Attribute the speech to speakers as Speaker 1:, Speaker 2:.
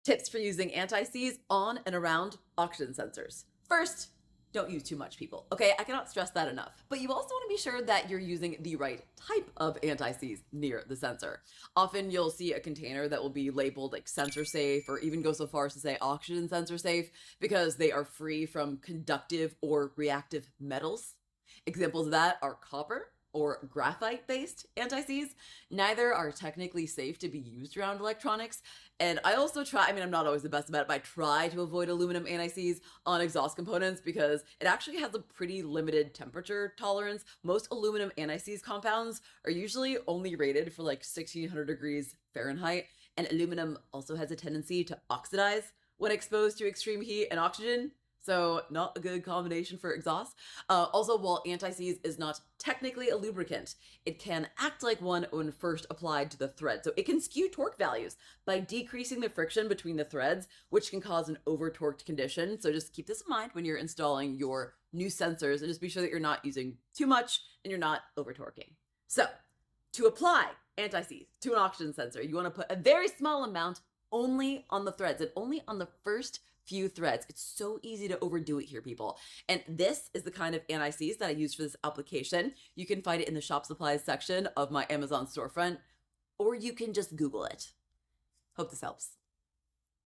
Speaker 1: Tips for using anti-seize on and around oxygen sensors. First, don't use too much, people. Okay, I cannot stress that enough. But you also want to be sure that you're using the right type of anti-seize near the sensor. Often you'll see a container that will be labeled like sensor safe, or even go so far as to say oxygen sensor safe, because they are free from conductive or reactive metals. Examples of that are copper or graphite-based anti-seize. Neither are technically safe to be used around electronics. And I also I'm not always the best about it, but I try to avoid aluminum anti-seize on exhaust components because it actually has a pretty limited temperature tolerance. Most aluminum anti-seize compounds are usually only rated for like 1600 degrees Fahrenheit, and aluminum also has a tendency to oxidize when exposed to extreme heat and oxygen. So not a good combination for exhaust. Also, while anti-seize is not technically a lubricant, it can act like one when first applied to the thread. So it can skew torque values by decreasing the friction between the threads, which can cause an over-torqued condition. So just keep this in mind when you're installing your new sensors, and just be sure that you're not using too much and you're not over-torquing. So to apply anti-seize to an oxygen sensor, you want to put a very small amount only on the threads and only on the first few threads. It's so easy to overdo it here, people. And this is the kind of anti-seize that I use for this application. You can find it in the shop supplies section of my Amazon storefront, or you can just Google it. Hope this helps.